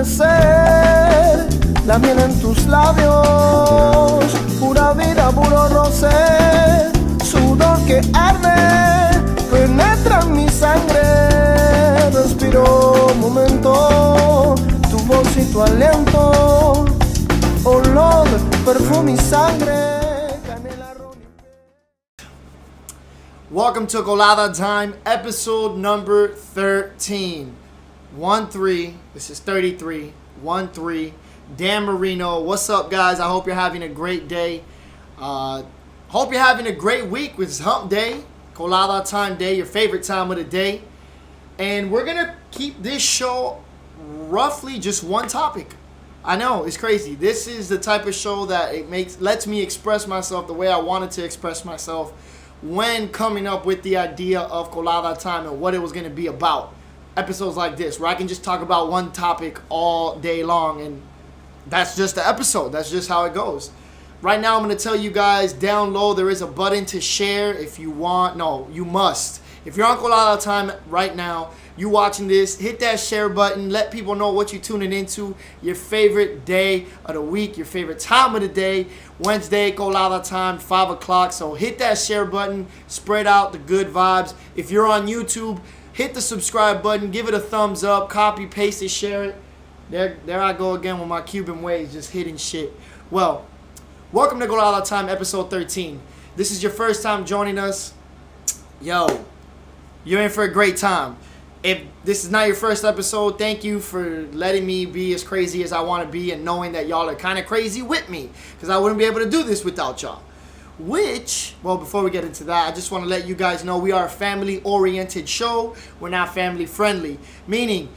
amanecer, la miel en tus labios, pura vida, puro roce, sudor que arde, penetra en mi sangre, respiro un momento, tu voz y tu aliento, olor, perfume y sangre, canela, ron y... Welcome to Colada Time, episode number 13. 1-3, this is 33, 1-3, Dan Marino. What's up, guys? I hope you're having a great day. Hope you're having a great week with Hump Day, Colada Time Day, your favorite time of the day. And we're going to keep this show roughly just one topic. I know, it's crazy. This is the type of show that lets me express myself the way I wanted to express myself when coming up with the idea of Colada Time and what it was going to be about. Episodes like this where I can just talk about one topic all day long, and that's just the episode. That's just how it goes. Right now I'm going to tell you guys down low there is a button to share if you want. No, you must. If you're on Colada Time right now, you watching this, hit that share button. Let people know what you're tuning into. Your favorite day of the week, your favorite time of the day. Wednesday, Colada Time, 5 o'clock. So hit that share button. Spread out the good vibes. If you're on YouTube, hit the subscribe button. Give it a thumbs up. Copy, paste it, share it. There I go again with my Cuban ways, just hitting shit. Well, welcome to Colada Time, episode 13. This is your first time joining us. Yo, you're in for a great time. If this is not your first episode, thank you for letting me be as crazy as I want to be and knowing that y'all are kind of crazy with me, because I wouldn't be able to do this without y'all. Well, before we get into that, I just want to let you guys know we are a family-oriented show. We're not family-friendly, meaning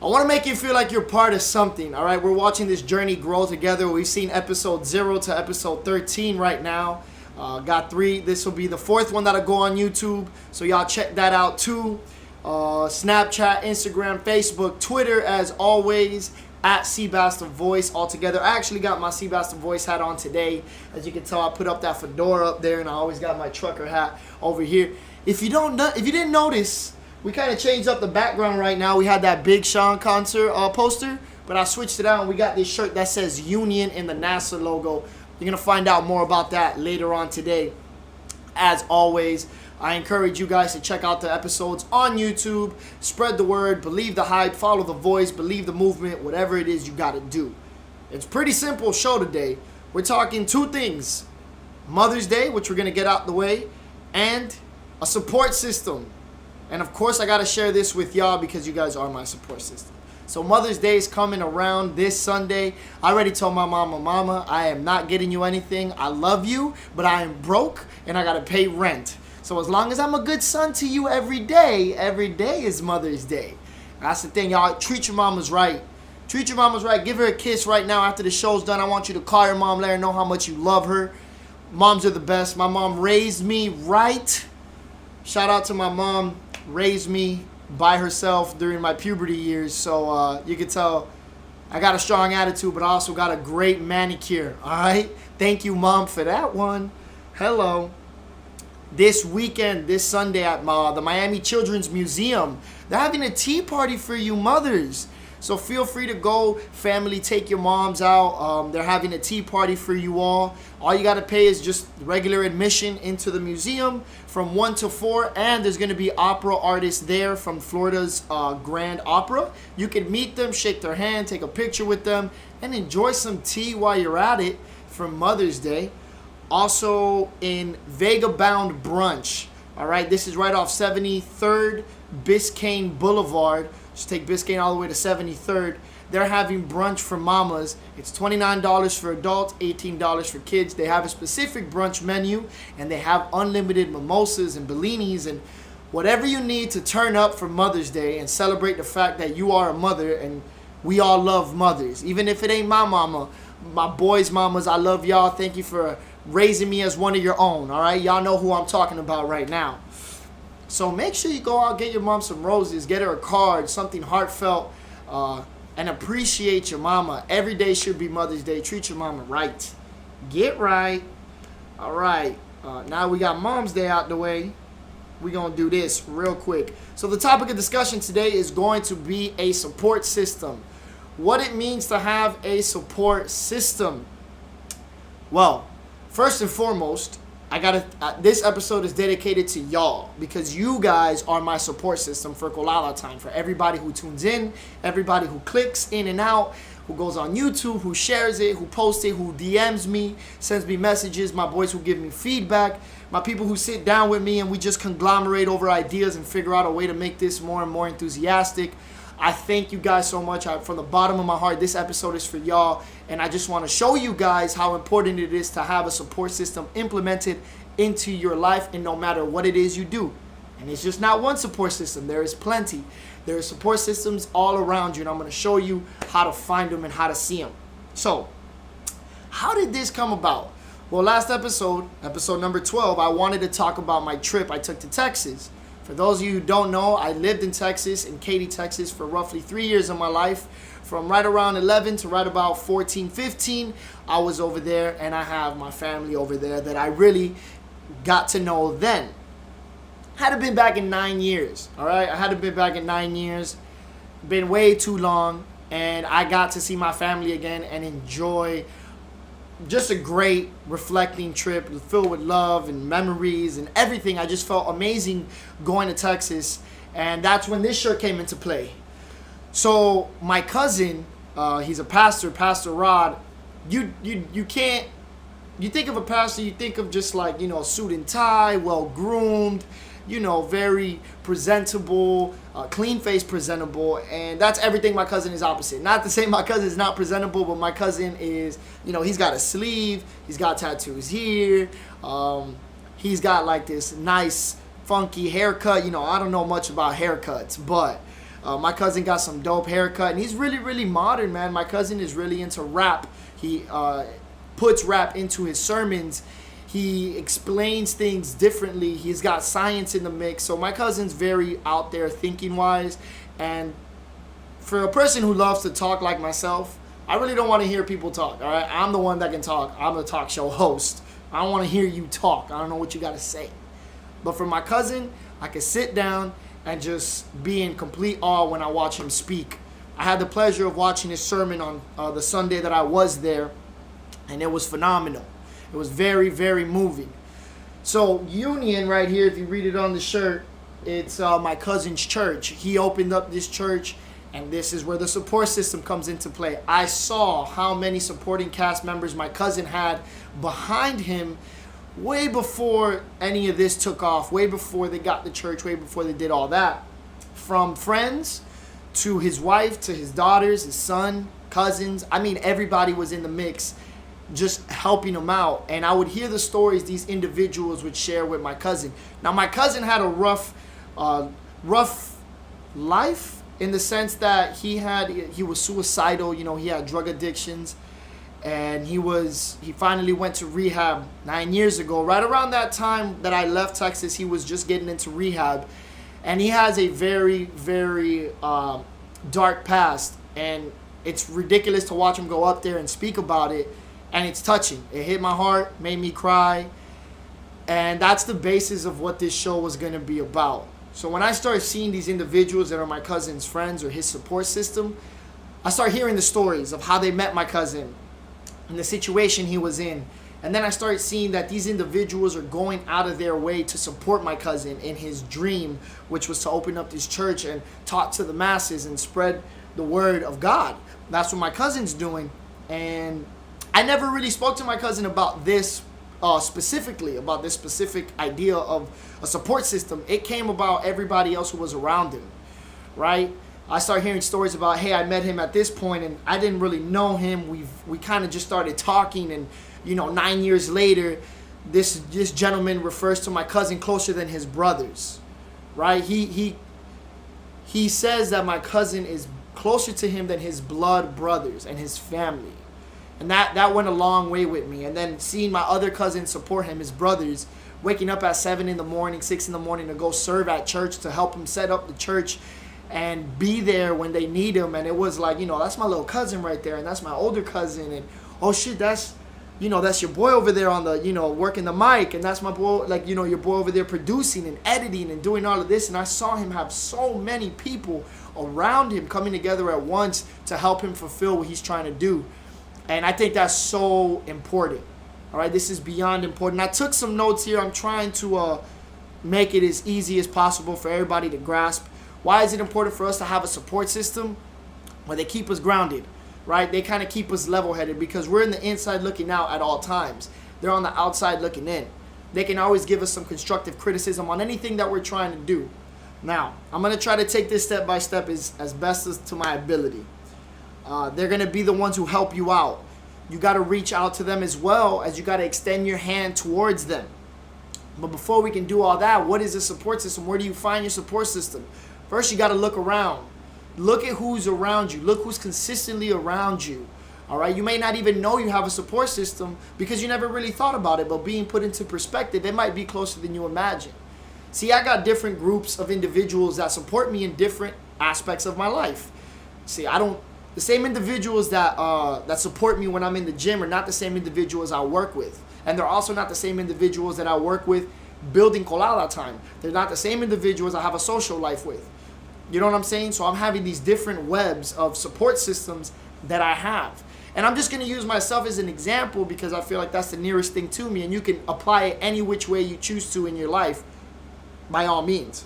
I want to make you feel like you're part of something, all right? We're watching this journey grow together. We've seen episode 0 to episode 13 right now. Got 3. This will be the 4th one that'll go on YouTube, so y'all check that out too. Snapchat, Instagram, Facebook, Twitter, as always, at Seabaster Voice altogether. I actually got my Seabaster Voice hat on today. As you can tell, I put up that fedora up there, and I always got my trucker hat over here. If you didn't notice, we kind of changed up the background right now. We had that Big Sean concert poster, but I switched it out, and we got this shirt that says Union in the NASA logo. You're going to find out more about that later on today. As always, I encourage you guys to check out the episodes on YouTube. Spread the word, believe the hype, follow the voice, believe the movement, whatever it is you got to do. It's a pretty simple show today. We're talking 2 things. Mother's Day, which we're going to get out the way, and a support system. And of course, I got to share this with y'all because you guys are my support system. So Mother's Day is coming around this Sunday. I already told my mama, I am not getting you anything. I love you, but I am broke and I got to pay rent. So as long as I'm a good son to you every day is Mother's Day. That's the thing, y'all. Treat your mamas right. Treat your mamas right. Give her a kiss right now after the show's done. I want you to call your mom, let her know how much you love her. Moms are the best. My mom raised me right. Shout out to my mom. Raised me by herself during my puberty years. So you can tell I got a strong attitude, but I also got a great manicure. All right? Thank you, Mom, for that one. Hello. This weekend, this Sunday at the Miami Children's Museum, they're having a tea party for you mothers. So feel free to go, family, take your moms out. They're having a tea party for you all. All you got to pay is just regular admission into the museum from 1 to 4. And there's going to be opera artists there from Florida's Grand Opera. You can meet them, shake their hand, take a picture with them, and enjoy some tea while you're at it for Mother's Day. Also in Vega Bound Brunch. All right, this is right off 73rd Biscayne Boulevard. Just take Biscayne all the way to 73rd. They're having brunch for mamas. It's $29 for adults, $18 for kids. They have a specific brunch menu, and they have unlimited mimosas and bellinis and whatever you need to turn up for Mother's Day and celebrate the fact that you are a mother, and we all love mothers. Even if it ain't my mama, my boys' mamas, I love y'all. Thank you for raising me as one of your own, all right? Y'all know who I'm talking about right now. So make sure you go out, get your mom some roses, get her a card, something heartfelt, and appreciate your mama. Every day should be Mother's Day. Treat your mama right. Get right. All right. Now we got Mom's Day out the way. We're going to do this real quick. So the topic of discussion today is going to be a support system. what it means to have a support system. Well, first and foremost, this episode is dedicated to y'all because you guys are my support system for Colada Time. For everybody who tunes in, everybody who clicks in and out, who goes on YouTube, who shares it, who posts it, who DMs me, sends me messages, my boys who give me feedback, my people who sit down with me and we just conglomerate over ideas and figure out a way to make this more and more enthusiastic. I thank you guys so much. From the bottom of my heart, this episode is for y'all. And I just want to show you guys how important it is to have a support system implemented into your life and no matter what it is you do. And it's just not one support system. There is plenty. There are support systems all around you. And I'm going to show you how to find them and how to see them. So, how did this come about? Well, last episode number 12, I wanted to talk about my trip I took to Texas. For those of you who don't know, I lived in Texas, in Katy, Texas, for roughly 3 years of my life. From right around 11 to right about 14, 15, I was over there, and I have my family over there that I really got to know then. Had to been back in 9 years, all right? I had to been back in 9 years. Been way too long, and I got to see my family again and enjoy just a great reflecting trip filled with love and memories and everything. I just felt amazing going to Texas, and that's when this shirt came into play. So my cousin, he's a pastor, Pastor Rod. You can't, you think of a pastor, you think of just like, suit and tie, well groomed, very presentable, clean-faced presentable, and that's everything my cousin is opposite. Not to say my cousin is not presentable, but my cousin is, he's got a sleeve, he's got tattoos here, he's got like this nice, funky haircut. I don't know much about haircuts, but my cousin got some dope haircut, and he's really, really modern, man. My cousin is really into rap. He puts rap into his sermons. He explains things differently. He's got science in the mix. So my cousin's very out there thinking-wise. And for a person who loves to talk like myself, I really don't want to hear people talk, all right? I'm the one that can talk. I'm the talk show host. I don't want to hear you talk. I don't know what you got to say. But for my cousin, I can sit down and just be in complete awe when I watch him speak. I had the pleasure of watching his sermon on the Sunday that I was there, and it was phenomenal. It was very, very moving. So Union right here, if you read it on the shirt, it's my cousin's church. He opened up this church, and this is where the support system comes into play. I saw how many supporting cast members my cousin had behind him way before any of this took off, way before they got the church, way before they did all that. From friends to his wife, to his daughters, his son, cousins. I mean, everybody was in the mix, just helping him out. And I would hear the stories these individuals would share with my cousin. Now, my cousin had a rough life in the sense that he was suicidal. He had drug addictions, and he finally went to rehab 9 years ago. Right around that time that I left Texas, he was just getting into rehab, and he has a very, very dark past, and it's ridiculous to watch him go up there and speak about it. And it's touching. It hit my heart, made me cry. And that's the basis of what this show was going to be about. So when I started seeing these individuals that are my cousin's friends or his support system, I started hearing the stories of how they met my cousin and the situation he was in. And then I started seeing that these individuals are going out of their way to support my cousin in his dream, which was to open up this church and talk to the masses and spread the word of God. That's what my cousin's doing. And I never really spoke to my cousin about this specifically, about this specific idea of a support system. It came about everybody else who was around him, right? I started hearing stories about, hey, I met him at this point and I didn't really know him. We kind of just started talking, and 9 years later, this gentleman refers to my cousin closer than his brothers, right? He says that my cousin is closer to him than his blood brothers and his family. And that went a long way with me. And then seeing my other cousins support him, his brothers, waking up at 7 in the morning, 6 in the morning to go serve at church, to help him set up the church and be there when they need him. And it was like, that's my little cousin right there, and that's my older cousin, and oh shit, that's that's your boy over there on the, working the mic, and that's my boy, like, your boy over there producing and editing and doing all of this. And I saw him have so many people around him coming together at once to help him fulfill what he's trying to do. And I think that's so important. All right, this is beyond important. I took some notes here. I'm trying to make it as easy as possible for everybody to grasp. Why is it important for us to have a support system? Well, they keep us grounded, right? They kind of keep us level-headed because we're in the inside looking out at all times. They're on the outside looking in. They can always give us some constructive criticism on anything that we're trying to do. Now, I'm going to try to take this step by step as best as to my ability. They're going to be the ones who help you out. You got to reach out to them as well as you got to extend your hand towards them. But before we can do all that, what is a support system? Where do you find your support system? First, you got to look around. Look at who's around you. Look who's consistently around you. All right? You may not even know you have a support system because you never really thought about it. But being put into perspective, it might be closer than you imagine. See, I got different groups of individuals that support me in different aspects of my life. See, the same individuals that support me when I'm in the gym are not the same individuals I work with. And they're also not the same individuals that I work with building Colada Time. They're not the same individuals I have a social life with. You know what I'm saying? So I'm having these different webs of support systems that I have. And I'm just going to use myself as an example because I feel like that's the nearest thing to me. And you can apply it any which way you choose to in your life, by all means.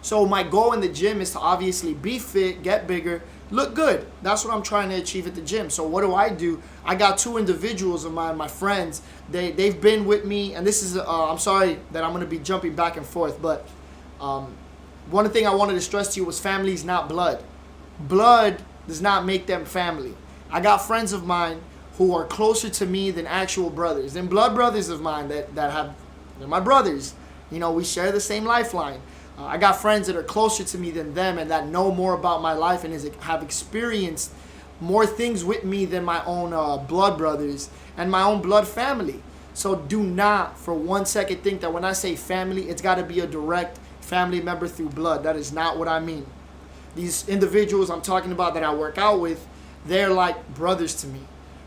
So my goal in the gym is to obviously be fit, get bigger, look good. That's what I'm trying to achieve at the gym. So what do? I got two individuals of mine, my friends. They've been with me, and this is, I'm sorry that I'm going to be jumping back and forth, but one thing I wanted to stress to you was family is not blood. Blood does not make them family. I got friends of mine who are closer to me than actual brothers, and blood brothers of mine they're my brothers. We share the same lifeline. I got friends that are closer to me than them and that know more about my life and have experienced more things with me than my own blood brothers and my own blood family. So do not for 1 second think that when I say family, it's got to be a direct family member through blood. That is not what I mean. These individuals I'm talking about that I work out with, they're like brothers to me,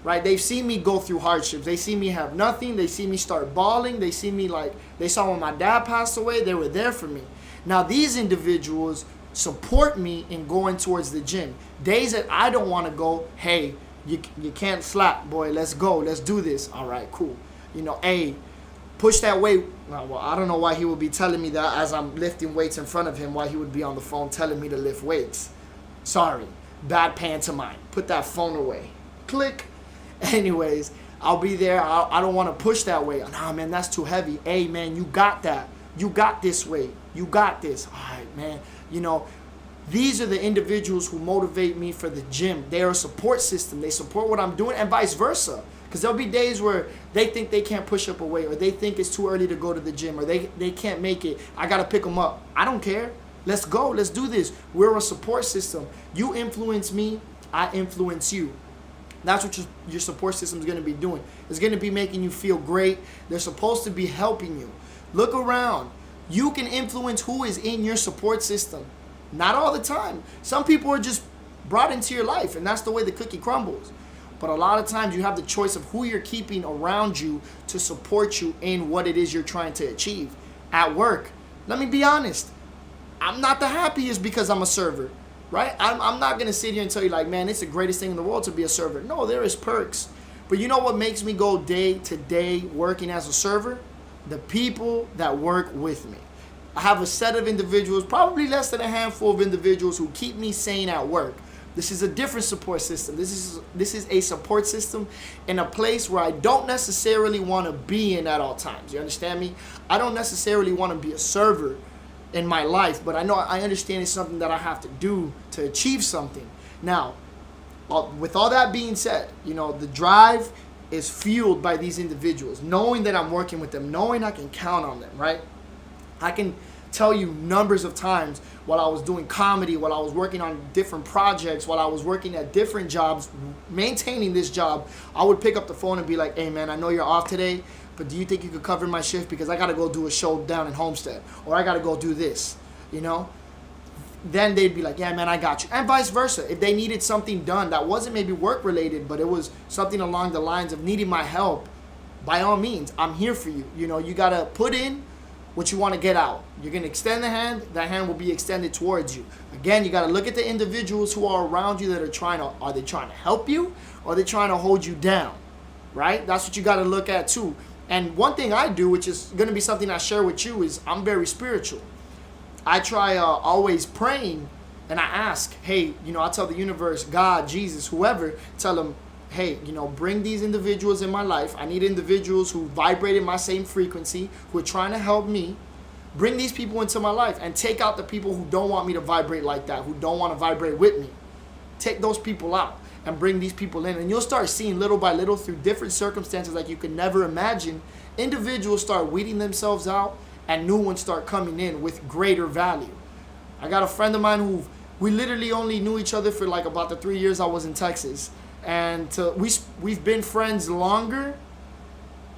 right? They've seen me go through hardships. They see me have nothing. They see me start bawling. They see me they saw when my dad passed away. They were there for me. Now, these individuals support me in going towards the gym. Days that I don't want to go, hey, you can't slack, boy. Let's go. Let's do this. All right, cool. Hey, push that weight. Well, I don't know why he would be telling me that as I'm lifting weights in front of him, why he would be on the phone telling me to lift weights. Sorry. Bad pantomime. Put that phone away. Click. Anyways, I'll be there. I don't want to push that weight. Nah, man, that's too heavy. Hey, man, you got that. You got this weight. You got this. All right, man. These are the individuals who motivate me for the gym. They are a support system. They support what I'm doing and vice versa. Because there'll be days where they think they can't push up a weight or they think it's too early to go to the gym or they can't make it. I got to pick them up. I don't care. Let's go. Let's do this. We're a support system. You influence me. I influence you. That's what your support system is going to be doing. It's going to be making you feel great. They're supposed to be helping you. Look around. You can influence who is in your support system. Not all the time. Some people are just brought into your life, and that's the way the cookie crumbles. But a lot of times you have the choice of who you're keeping around you to support you in what it is you're trying to achieve. At work, let me be honest. I'm not the happiest because I'm a server, right? I'm not going to sit here and tell you like, man, it's the greatest thing in the world to be a server. No, there is perks. But you know what makes me go day to day working as a server? The people that work with me. I have a set of individuals, probably less than a handful of individuals who keep me sane at work. This is a different support system. This is a support system in a place where I don't necessarily want to be in at all times. You understand me? I don't necessarily want to be a server in my life, but I understand it's something that I have to do to achieve something. Now, with all that being said, the drive is fueled by these individuals, knowing that I'm working with them, knowing I can count on them, right? I can tell you numbers of times while I was doing comedy, while I was working on different projects, while I was working at different jobs, maintaining this job, I would pick up the phone and be like, hey man, I know you're off today, but do you think you could cover my shift because I got to go do a show down in Homestead or I got to go do this, then they'd be like, yeah, man, I got you. And vice versa. If they needed something done that wasn't maybe work related, but it was something along the lines of needing my help, by all means, I'm here for you. You know, you got to put in what you want to get out. You're going to extend the hand, that hand will be extended towards you. Again, you got to look at the individuals who are around you that are they trying to help you, or are they trying to hold you down, right? That's what you got to look at too. And one thing I do, which is going to be something I share with you, is I'm very spiritual. I try always praying, and I ask, hey, you know, I tell the universe, God, Jesus, whoever, tell them, hey, you know, bring these individuals in my life. I need individuals who vibrate in my same frequency, who are trying to help me. Bring these people into my life and take out the people who don't want me to vibrate like that, who don't want to vibrate with me. Take those people out and bring these people in. And you'll start seeing little by little through different circumstances like you could never imagine, individuals start weeding themselves out and new ones start coming in with greater value. I got a friend of mine who we literally only knew each other for like about the 3 years I was in Texas. And we've been friends longer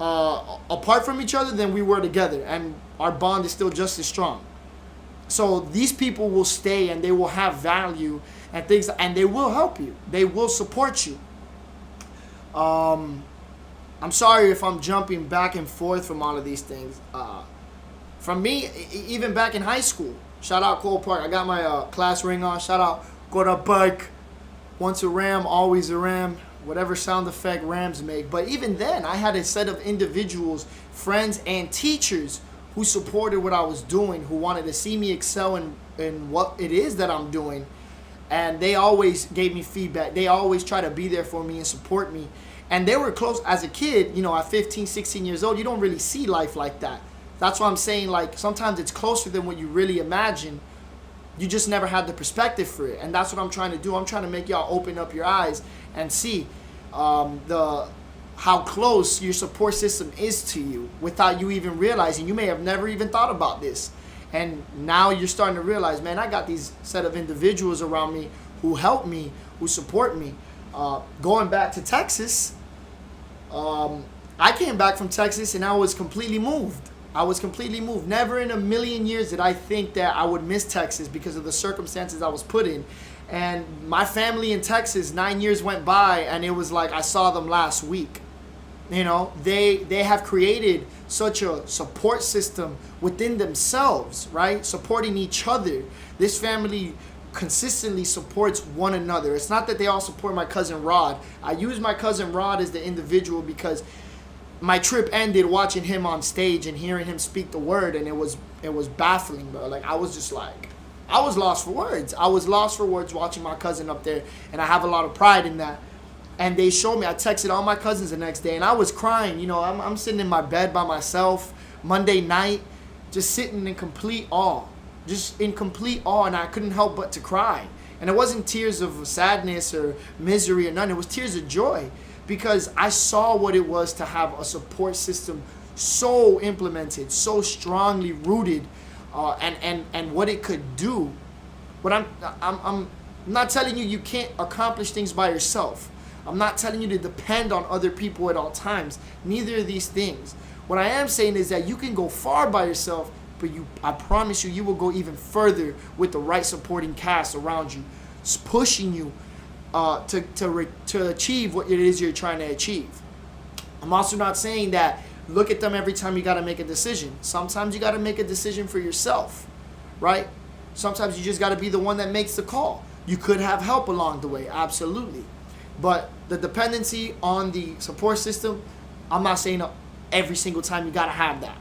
apart from each other than we were together. And our bond is still just as strong. So these people will stay and they will have value and things, and they will help you. They will support you. I'm sorry if I'm jumping back and forth from all of these things. From me, even back in high school, shout out Cole Park. I got my class ring on. Shout out Colada Park. Once a Ram, always a Ram. Whatever sound effect Rams make. But even then, I had a set of individuals, friends, and teachers who supported what I was doing, who wanted to see me excel in what it is that I'm doing. And they always gave me feedback. They always try to be there for me and support me. And they were close. As a kid, you know, at 15, 16 years old, you don't really see life like that. That's why I'm saying, like, sometimes it's closer than what you really imagine. You just never had the perspective for it. And that's what I'm trying to do. I'm trying to make y'all open up your eyes and see how close your support system is to you without you even realizing. You may have never even thought about this. And now you're starting to realize, man, I got these set of individuals around me who help me, who support me. Going back to Texas, I came back from Texas and I was completely moved. Never in a million years did I think that I would miss Texas because of the circumstances I was put in. And my family in Texas, 9 years went by and it was like I saw them last week. You know, they have created such a support system within themselves, right? Supporting each other. This family consistently supports one another. It's not that they all support my cousin Rod. I use my cousin Rod as the individual because my trip ended watching him on stage and hearing him speak the word, and it was baffling, bro. Like, I was just like, I was lost for words. I was lost for words watching my cousin up there, and I have a lot of pride in that. And they showed me, I texted all my cousins the next day, and I was crying. You know, I'm sitting in my bed by myself Monday night, just sitting in complete awe. And I couldn't help but to cry. And it wasn't tears of sadness or misery or none. It was tears of joy, because I saw what it was to have a support system so implemented, so strongly rooted, and what it could do. But I'm not telling you can't accomplish things by yourself. I'm not telling you to depend on other people at all times. Neither of these things. What I am saying is that you can go far by yourself, but I promise you will go even further with the right supporting cast around you, pushing you to achieve what it is you're trying to achieve. I'm also not saying that look at them every time you got to make a decision. Sometimes you got to make a decision for yourself, right? Sometimes you just got to be the one that makes the call. You could have help along the way, absolutely. But the dependency on the support system, I'm not saying every single time you got to have that,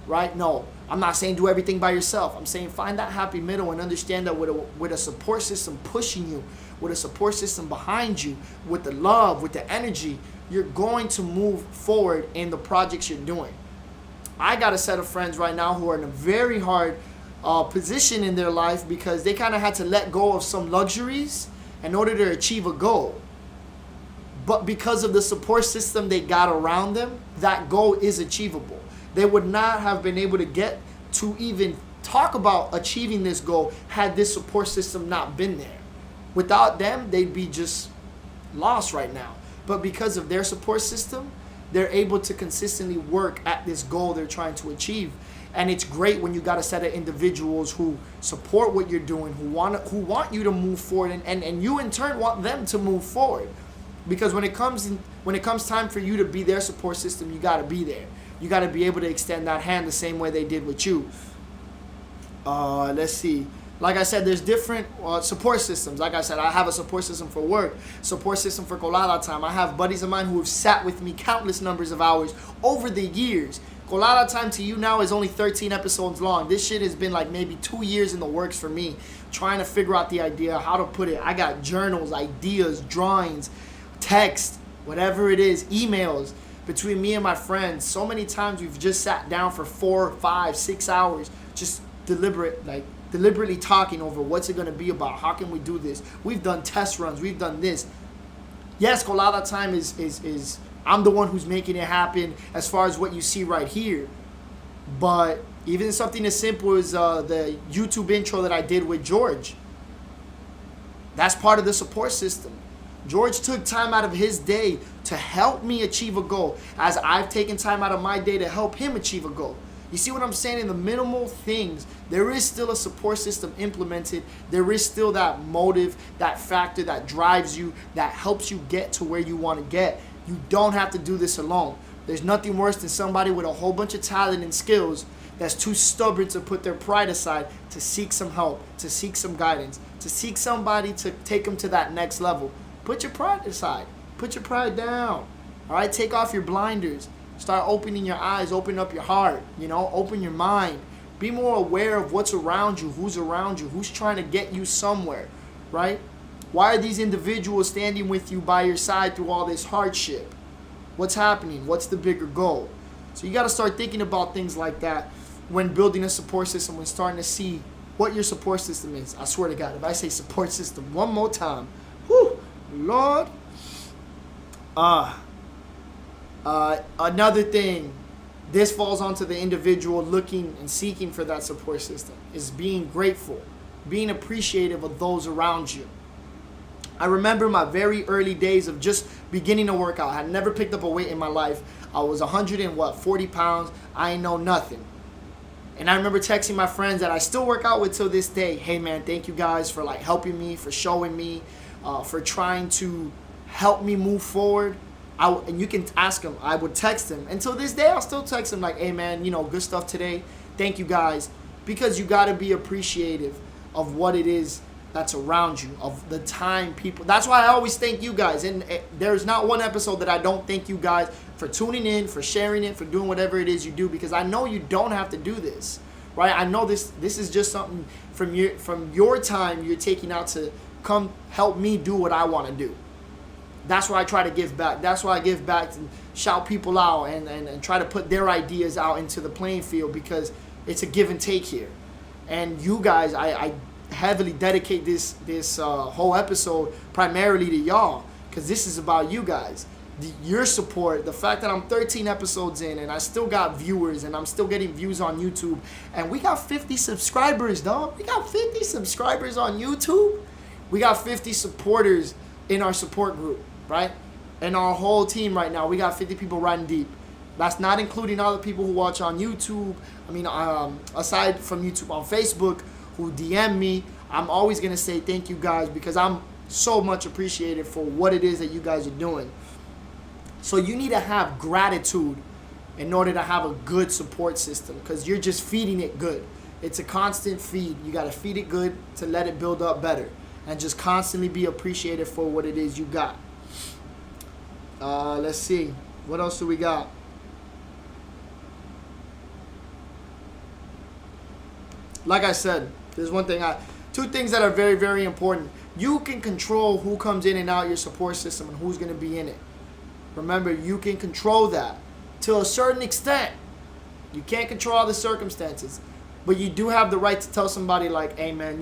right? No, I'm not saying do everything by yourself. I'm saying find that happy middle and understand that with a support system pushing you, with a support system behind you, with the love, with the energy, you're going to move forward in the projects you're doing. I got a set of friends right now who are in a very hard position in their life because they kind of had to let go of some luxuries in order to achieve a goal. But because of the support system they got around them, that goal is achievable. They would not have been able to get to even talk about achieving this goal had this support system not been there. Without them, they'd be just lost right now. But because of their support system, they're able to consistently work at this goal they're trying to achieve. And it's great when you got a set of individuals who support what you're doing, who want you to move forward, and you in turn want them to move forward. Because when it comes time for you to be their support system, you got to be there. You got to be able to extend that hand the same way they did with you. Let's see. Like I said, there's different support systems. Like I said, I have a support system for work, support system for Colada Time. I have buddies of mine who have sat with me countless numbers of hours over the years. Colada Time to you now is only 13 episodes long. This shit has been like maybe 2 years in the works for me, trying to figure out the idea, how to put it. I got journals, ideas, drawings, text, whatever it is, emails between me and my friends. So many times we've just sat down for 4, 5, 6 hours, just deliberately talking over what's it going to be about, how can we do this. We've done test runs, we've done this. Yes, Colada Time is I'm the one who's making it happen as far as what you see right here. But even something as simple as the YouTube intro that I did with George, that's part of the support system. George took time out of his day to help me achieve a goal, as I've taken time out of my day to help him achieve a goal. You see what I'm saying? In the minimal things, there is still a support system implemented. There is still that motive, that factor that drives you, that helps you get to where you want to get. You don't have to do this alone. There's nothing worse than somebody with a whole bunch of talent and skills that's too stubborn to put their pride aside, to seek some help, to seek some guidance, to seek somebody to take them to that next level. Put your pride aside. Put your pride down. All right? Take off your blinders. Start opening your eyes, open up your heart, open your mind. Be more aware of what's around you, who's trying to get you somewhere, right? Why are these individuals standing with you by your side through all this hardship? What's happening? What's the bigger goal? So you got to start thinking about things like that when building a support system, when starting to see what your support system is. I swear to God, if I say support system one more time, whew, Lord, another thing, this falls onto the individual looking and seeking for that support system, is being grateful, being appreciative of those around you. I remember my very early days of just beginning to work out. I had never picked up a weight in my life. I was 140 pounds. I ain't know nothing. And I remember texting my friends that I still work out with till this day. Hey man, thank you guys for helping me, for showing me, for trying to help me move forward. And you can ask them. I would text them. Until this day, I'll still text them hey man, good stuff today. Thank you guys. Because you got to be appreciative of what it is that's around you, of the time people. That's why I always thank you guys. And there's not one episode that I don't thank you guys for tuning in, for sharing it, for doing whatever it is you do, because I know you don't have to do this, right? I know this is just something from your time you're taking out to come help me do what I want to do. That's why I try to give back. That's why I give back and shout people out and try to put their ideas out into the playing field, because it's a give and take here. And you guys, I heavily dedicate this whole episode primarily to y'all, because this is about you guys. Your support, the fact that I'm 13 episodes in and I still got viewers and I'm still getting views on YouTube, and we got 50 subscribers, dog. We got 50 subscribers on YouTube. We got 50 supporters in our support group, right? And our whole team right now, we got 50 people riding deep. That's not including all the people who watch on YouTube. Aside from YouTube, on Facebook, who DM me. I'm always going to say thank you guys, because I'm so much appreciated for what it is that you guys are doing. So you need to have gratitude in order to have a good support system, because you're just feeding it good. It's a constant feed. You got to feed it good to let it build up better, and just constantly be appreciated for what it is you got. Let's see. What else do we got? Like I said, there's two things that are very, very important. You can control who comes in and out your support system and who's going to be in it. Remember, you can control that to a certain extent. You can't control all the circumstances, but you do have the right to tell somebody hey man,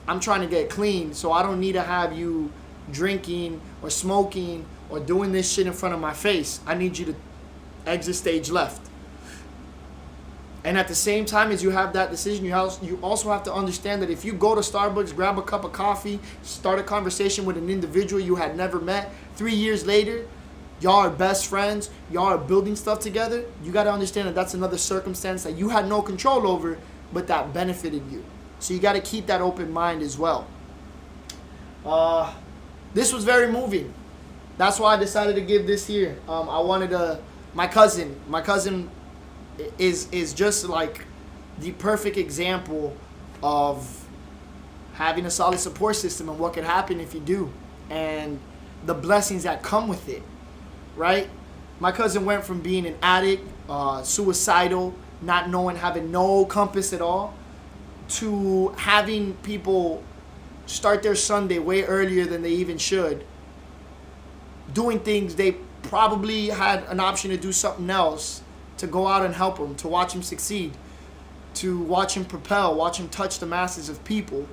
I'm trying to get clean, so I don't need to have you drinking or smoking or doing this shit in front of my face. I need you to exit stage left. And at the same time as you have that decision, you also have to understand that if you go to Starbucks, grab a cup of coffee, start a conversation with an individual you had never met, 3 years later, y'all are best friends, y'all are building stuff together, you got to understand that that's another circumstance that you had no control over, but that benefited you. So you got to keep that open mind as well. This was very moving. That's why I decided to give this here. I wanted my cousin is just like the perfect example of having a solid support system and what could happen if you do, and the blessings that come with it, right? My cousin went from being an addict, suicidal, not knowing, having no compass at all, to having people start their Sunday way earlier than they even should, doing things they probably had an option to do something else, to go out and help him, to watch him succeed, to watch him propel, watch him touch the masses of people.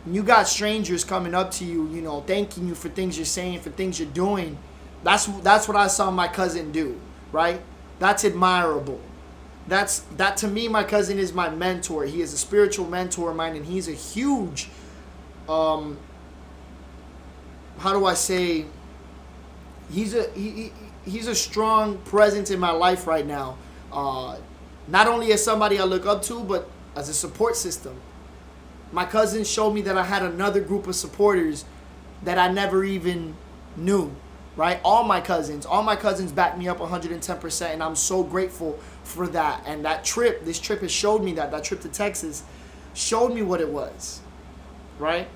When you got strangers coming up to you, you know, thanking you for things you're saying, for things you're doing, that's what I saw my cousin do, right? That's admirable. That to me, my cousin is my mentor. He is a spiritual mentor of mine, and he's a huge, how do I say, he's a strong presence in my life right now. Not only as somebody I look up to, but as a support system. My cousin showed me that I had another group of supporters that I never even knew, right? All my cousins backed me up 110%, and I'm so grateful for that. And this trip has showed me that trip to Texas showed me what it was, right?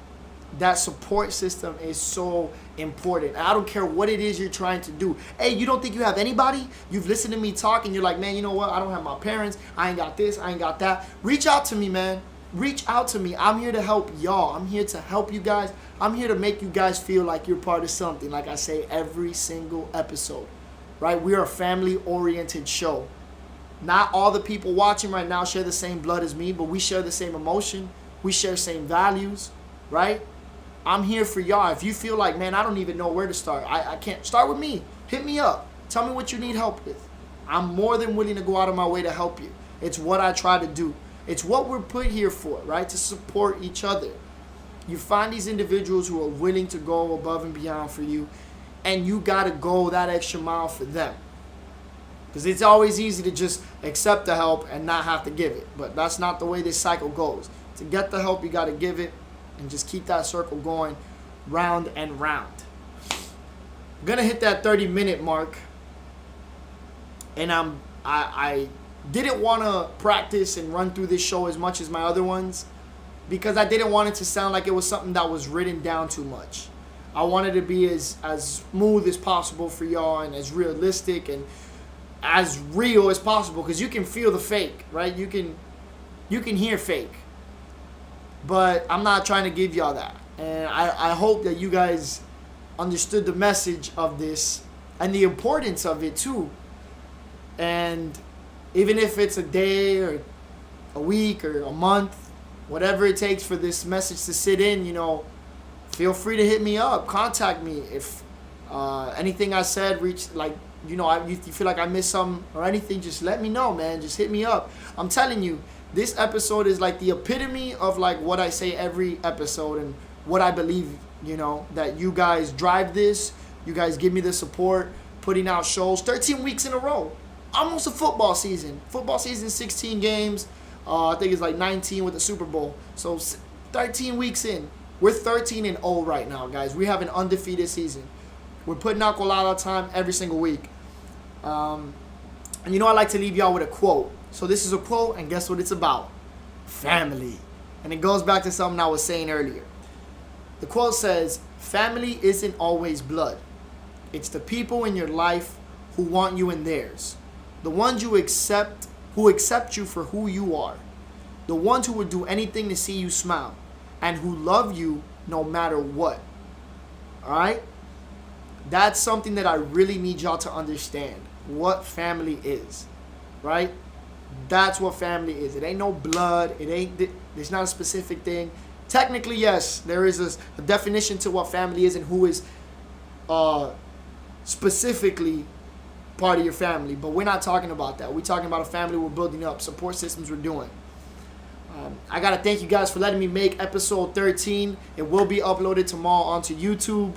That support system is so important. I don't care what it is you're trying to do. Hey, you don't think you have anybody? You've listened to me talk and you're like, man, you know what? I don't have my parents. I ain't got this. I ain't got that. Reach out to me, man. Reach out to me. I'm here to help y'all. I'm here to help you guys. I'm here to make you guys feel like you're part of something, like I say every single episode, right? We are a family-oriented show. Not all the people watching right now share the same blood as me, but we share the same emotion. We share the same values, right? I'm here for y'all. If you feel like, man, I don't even know where to start. I can't. Start with me. Hit me up. Tell me what you need help with. I'm more than willing to go out of my way to help you. It's what I try to do. It's what we're put here for, right? To support each other. You find these individuals who are willing to go above and beyond for you, and you got to go that extra mile for them. Because it's always easy to just accept the help and not have to give it. But that's not the way this cycle goes. To get the help, you got to give it, and just keep that circle going round and round. I'm going to hit that 30-minute mark, and I didn't want to practice and run through this show as much as my other ones, because I didn't want it to sound like it was something that was written down too much. I wanted to be as smooth as possible for y'all, and as realistic and as real as possible, because you can feel the fake, right? You can hear fake. But I'm not trying to give y'all that. And I hope that you guys understood the message of this and the importance of it too. And even if it's a day or a week or a month, whatever it takes for this message to sit in, you know, feel free to hit me up, contact me. If anything I said reached, like, you know, you feel like I missed something or anything, just let me know, man. Just hit me up. I'm telling you, this episode is like the epitome of like what I say every episode, and what I believe, you know, that you guys drive this. You guys give me the support, putting out shows 13 weeks in a row. Almost a football season. Football season, 16 games. I think it's like 19 with the Super Bowl. So 13 weeks in. We're 13-0 right now, guys. We have an undefeated season. We're putting out Colada Time every single week. And you know, I like to leave y'all with a quote. So this is a quote, and guess what it's about? Family. And it goes back to something I was saying earlier. The quote says, family isn't always blood. It's the people in your life who want you in theirs. The ones who accept you for who you are. The ones who would do anything to see you smile. And who love you no matter what. Alright? That's something that I really need y'all to understand. What family is. Right? That's what family is. It ain't no blood. There's not a specific thing. Technically, yes, there is a definition to what family is and who is specifically part of your family. But we're not talking about that. We're talking about a family we're building up, support systems we're doing. I got to thank you guys for letting me make episode 13. It will be uploaded tomorrow onto YouTube.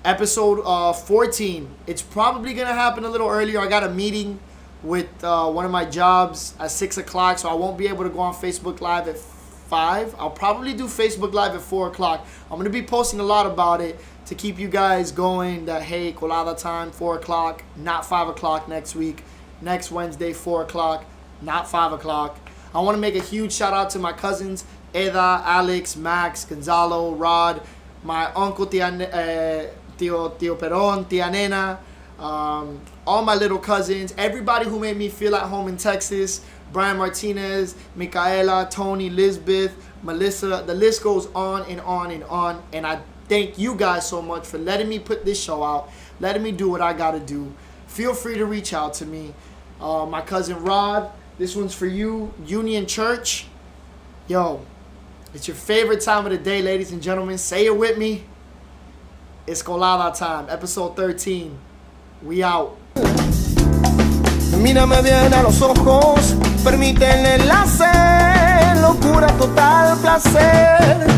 Episode 14. It's probably going to happen a little earlier. I got a meeting with one of my jobs at 6 o'clock, so I won't be able to go on Facebook Live at 5. I'll probably do Facebook Live at 4 o'clock. I'm going to be posting a lot about it to keep you guys going that, hey, Colada Time, 4 o'clock, not 5 o'clock next week. Next Wednesday, 4 o'clock, not 5 o'clock. I want to make a huge shout out to my cousins, Eda, Alex, Max, Gonzalo, Rod, my uncle, Tio Peron, Tia Nena, all my little cousins, everybody who made me feel at home in Texas, Brian Martinez, Micaela, Tony, Lisbeth, Melissa, the list goes on and on and on. And I thank you guys so much for letting me put this show out, letting me do what I gotta do. Feel free to reach out to me. My cousin Rod, this one's for you, Union Church. Yo, it's your favorite time of the day, ladies and gentlemen. Say it with me. It's Colada Time, episode 13. We out. Mírame bien a los ojos, permite el enlace, locura, total placer.